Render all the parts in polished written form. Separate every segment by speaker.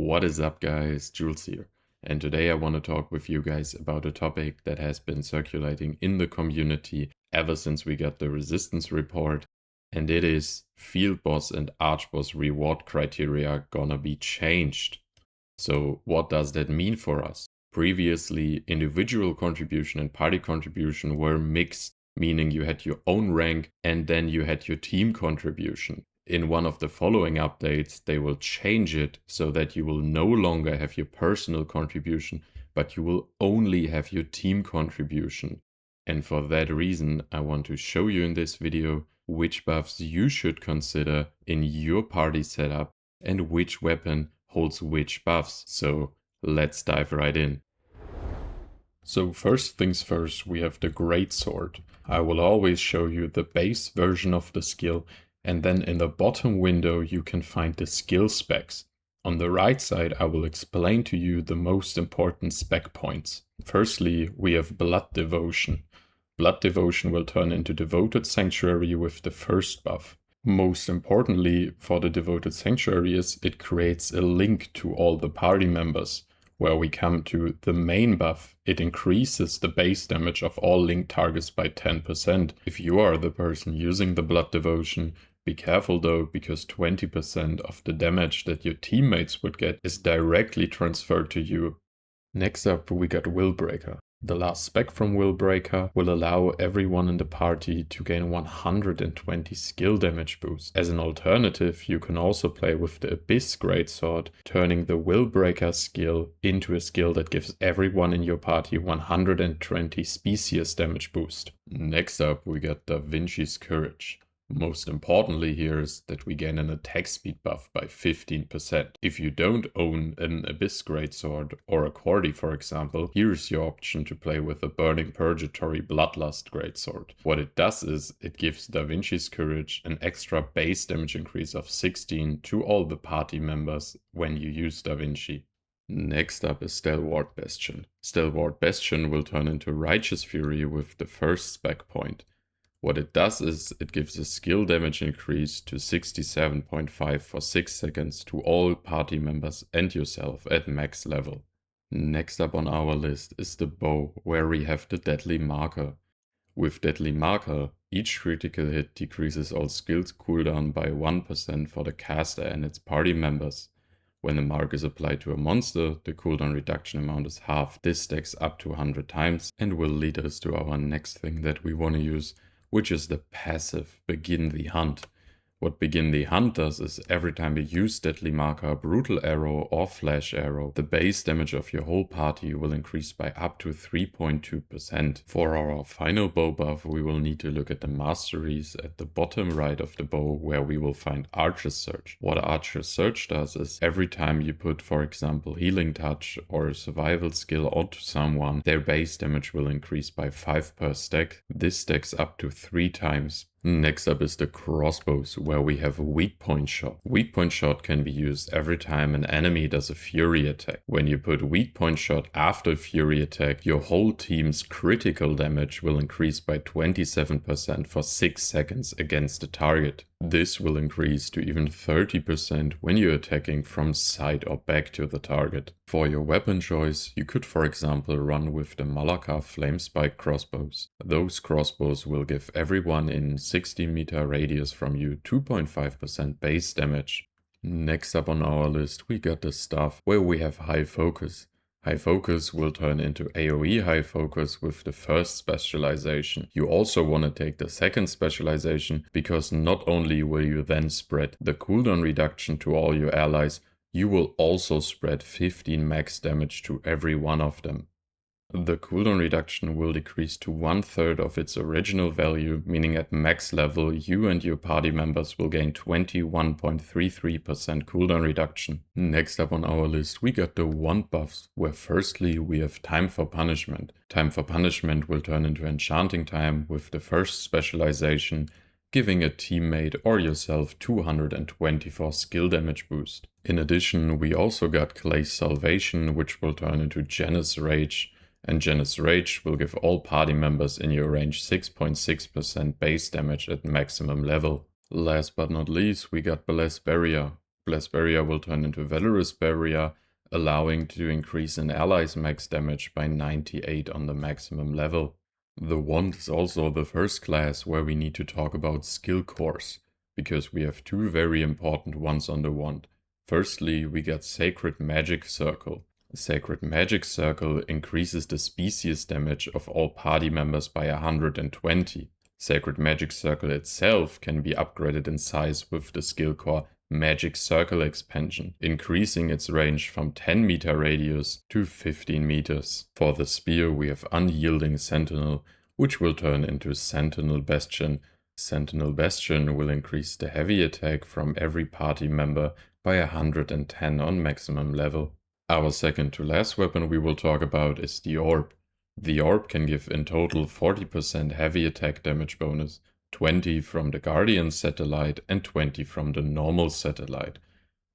Speaker 1: What is up, guys? Jules here, and today I want to talk with you guys about a topic that has been circulating in the community ever since we got the resistance report, and it is field boss and arch boss reward criteria gonna be changed. So what does that mean for us? Previously, individual contribution and party contribution were mixed, meaning you had your own rank and then you had your team contribution. In one of the following updates, they will change it so that you will no longer have your personal contribution, but you will only have your team contribution. And for that reason, I want to show you in this video which buffs you should consider in your party setup and which weapon holds which buffs. So let's dive right in. So first things first, we have the Greatsword. I will always show you the base version of the skill, and then in the bottom window you can find the skill specs. On the right side I will explain to you the most important spec points. Firstly, we have Blood Devotion. Blood Devotion will turn into Devoted Sanctuary with the first buff. Most importantly for the Devoted Sanctuary is it creates a link to all the party members. Where we come to the main buff, it increases the base damage of all linked targets by 10%. If you are the person using the Blood Devotion, be careful though, because 20% of the damage that your teammates would get is directly transferred to you. Next up, we got Willbreaker. The last spec from Willbreaker will allow everyone in the party to gain 120 skill damage boost. As an alternative, you can also play with the Abyss Greatsword, turning the Willbreaker skill into a skill that gives everyone in your party 120 species damage boost. Next up, we got Da Vinci's Courage. Most importantly here is that we gain an attack speed buff by 15%. If you don't own an Abyss Greatsword or a Cordy, for example, here's your option to play with a Burning Purgatory Bloodlust Greatsword. What it does is it gives Da Vinci's Courage an extra base damage increase of 16 to all the party members when you use Da Vinci. Next up is Stalwart Bastion. Stalwart Bastion will turn into Righteous Fury with the first spec point. What it does is it gives a skill damage increase to 67.5 for 6 seconds to all party members and yourself at max level. Next up on our list is the bow, where we have the Deadly Marker. With Deadly Marker, each critical hit decreases all skills cooldown by 1% for the caster and its party members. When the mark is applied to a monster, the cooldown reduction amount is half. This stacks up to 100 times and will lead us to our next thing that we want to use, which is the passive Begin the Hunt. What Begin the Hunt does is every time you use Deadly Marker, Brutal Arrow or Flash Arrow, the base damage of your whole party will increase by up to 3.2%. For our final bow buff, we will need to look at the masteries at the bottom right of the bow, where we will find Archer's Surge. What Archer's Surge does is every time you put, for example, Healing Touch or a survival skill onto someone, their base damage will increase by 5 per stack. This stacks up to 3 times. Next up is the crossbows, where we have a weak point shot. Weak point shot can be used every time an enemy does a fury attack. When you put weak point shot after fury attack, your whole team's critical damage will increase by 27% for 6 seconds against the target. This will increase to even 30% when you're attacking from side or back to the target. For your weapon choice, you could for example run with the Malaka Flame Spike crossbows. Those crossbows will give everyone in 60 meter radius from you 2.5% base damage. Next up on our list, we got the stuff where we have High Focus. High Focus will turn into AoE High Focus with the first specialization. You also want to take the second specialization, because not only will you then spread the cooldown reduction to all your allies, you will also spread 15 max damage to every one of them. The cooldown reduction will decrease to 1/3 of its original value, meaning at max level you and your party members will gain 21.33% cooldown reduction. Next up on our list we got the wand buffs, where firstly we have Time for Punishment. Time for Punishment will turn into Enchanting Time with the first specialization, giving a teammate or yourself 224 skill damage boost. In addition, we also got Clay's Salvation, which will turn into Janus Rage, and Janus Rage will give all party members in your range 6.6% base damage at maximum level. Last but not least, we got Bless Barrier. Blessed Barrier will turn into Valorous Barrier, allowing to increase an ally's max damage by 98 on the maximum level. The wand is also the first class where we need to talk about skill cores, because we have two very important ones on the wand. Firstly, we get Sacred Magic Circle. Sacred Magic Circle increases the species damage of all party members by 120. Sacred Magic Circle itself can be upgraded in size with the skill core Magic Circle expansion, increasing its range from 10 meter radius to 15 meters. For the spear we have Unyielding Sentinel, which will turn into Sentinel Bastion. Sentinel Bastion will increase the heavy attack from every party member by 110 on maximum level. Our second to last weapon we will talk about is the Orb. The Orb can give in total 40% heavy attack damage bonus, 20 from the Guardian satellite and 20 from the normal satellite.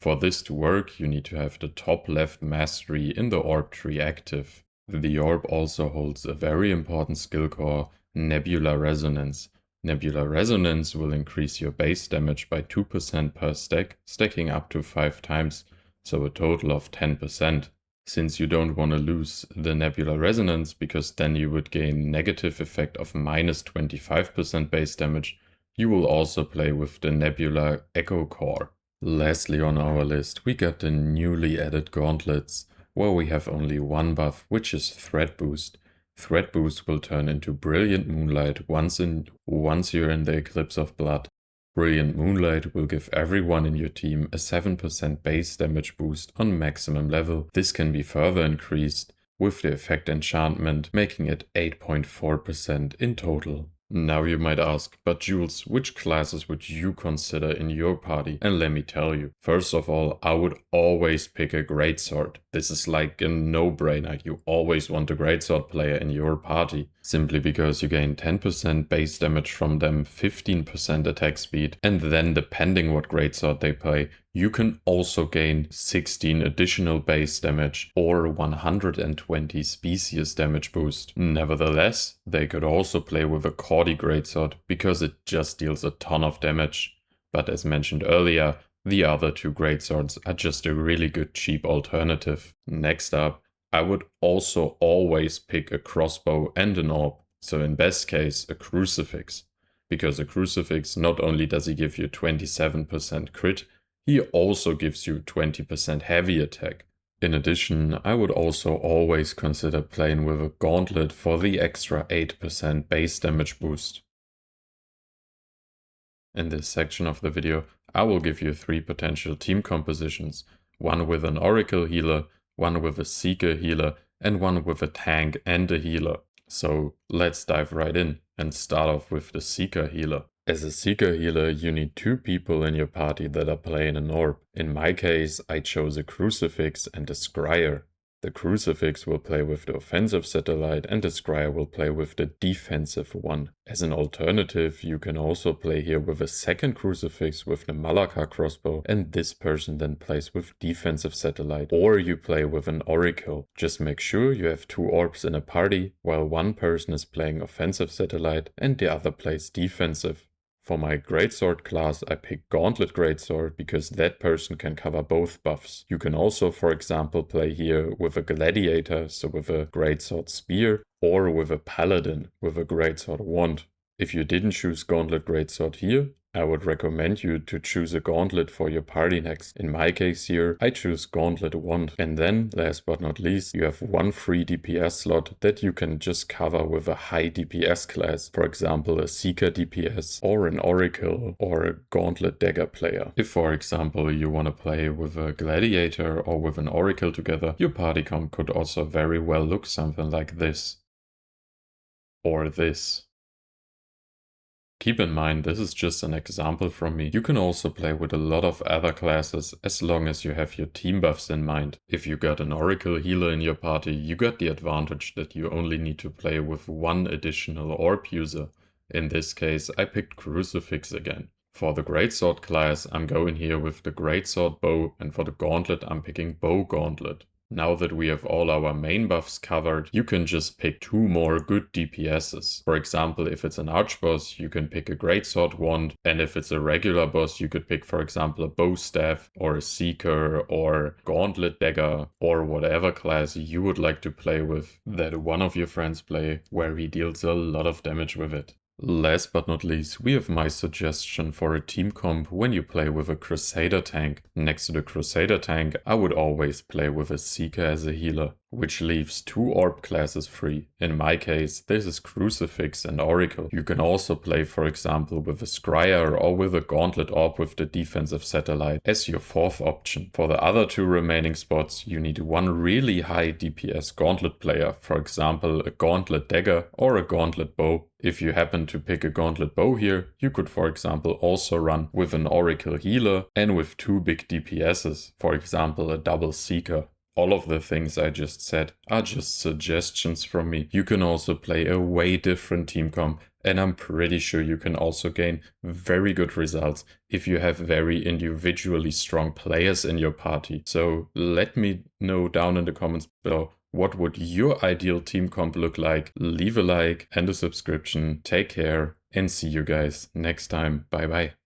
Speaker 1: For this to work, you need to have the top left mastery in the Orb tree active. The Orb also holds a very important skill core, Nebula Resonance. Nebula Resonance will increase your base damage by 2% per stack, stacking up to 5 times, so a total of 10%. Since you don't want to lose the Nebula Resonance, because then you would gain negative effect of minus 25% base damage, you will also play with the Nebula Echo Core. Lastly on our list, we got the newly added Gauntlets, where we have only one buff, which is Threat Boost. Threat Boost will turn into Brilliant Moonlight once you're in the Eclipse of Blood. Brilliant Moonlight will give everyone in your team a 7% base damage boost on maximum level. This can be further increased with the effect enchantment, making it 8.4% in total. Now you might ask, but Jules, which classes would you consider in your party? And let me tell you, first of all, I would always pick a Greatsword. This is like a no-brainer. You always want a Greatsword player in your party, simply because you gain 10% base damage from them, 15% attack speed, and then depending what Greatsword they play, you can also gain 16 additional base damage or 120 species damage boost. Nevertheless, they could also play with a Cordy Greatsword because it just deals a ton of damage. But as mentioned earlier, the other two Greatswords are just a really good cheap alternative. Next up, I would also always pick a Crossbow and an Orb, so in best case a Crucifix. Because a Crucifix, not only does he give you 27% crit, he also gives you 20% heavy attack. In addition, I would also always consider playing with a Gauntlet for the extra 8% base damage boost. In this section of the video, I will give you 3 potential team compositions, one with an Oracle healer, one with a Seeker healer, and one with a tank and a healer. So let's dive right in and start off with the Seeker healer. As a Seeker healer, you need 2 people in your party that are playing an Orb. In my case, I chose a Crucifix and a Scryer. The Crucifix will play with the offensive satellite and the Scryer will play with the defensive one. As an alternative, you can also play here with a second Crucifix with the Malaka crossbow, and this person then plays with defensive satellite. Or you play with an Oracle. Just make sure you have 2 Orbs in a party, while one person is playing offensive satellite and the other plays defensive. For my Greatsword class, I pick Gauntlet Greatsword because that person can cover both buffs. You can also, for example, play here with a Gladiator, so with a Greatsword Spear, or with a Paladin with a Greatsword Wand. If you didn't choose Gauntlet Greatsword here, I would recommend you to choose a Gauntlet for your party next. In my case here, I choose Gauntlet Wand. And then, last but not least, you have one free DPS slot that you can just cover with a high DPS class. For example, a Seeker DPS, or an Oracle, or a Gauntlet Dagger player. If, for example, you want to play with a Gladiator or with an Oracle together, your party comp could also very well look something like this. Or this. Keep in mind, this is just an example from me. You can also play with a lot of other classes as long as you have your team buffs in mind. If you got an Oracle healer in your party, you got the advantage that you only need to play with one additional Orb user. In this case, I picked Crucifix again. For the Greatsword class, I'm going here with the Greatsword bow, and for the Gauntlet, I'm picking Bow Gauntlet. Now that we have all our main buffs covered, you can just pick 2 more good DPSs. For example, if it's an arch boss, you can pick a Greatsword wand, and if it's a regular boss, you could pick, for example, a bow staff or a seeker or gauntlet dagger or whatever class you would like to play with that one of your friends play, where he deals a lot of damage with it. Last but not least, we have my suggestion for a team comp when you play with a Crusader tank. Next to the Crusader tank, I would always play with a Seeker as a healer, which leaves 2 orb classes free. In my case, this is Crucifix and Oracle. You can also play, for example, with a Scryer or with a Gauntlet orb with the defensive satellite as your 4th option. For the other 2 remaining spots, you need one really high DPS Gauntlet player, for example, a Gauntlet dagger or a Gauntlet bow. If you happen to pick a Gauntlet bow here, you could, for example, also run with an Oracle healer and with 2 big DPSs, for example, a double Seeker. All of the things I just said are just suggestions from me. You can also play a way different team comp, and I'm pretty sure you can also gain very good results if you have very individually strong players in your party. So let me know down in the comments below, what would your ideal team comp look like? Leave a like and a subscription. Take care and see you guys next time. Bye bye.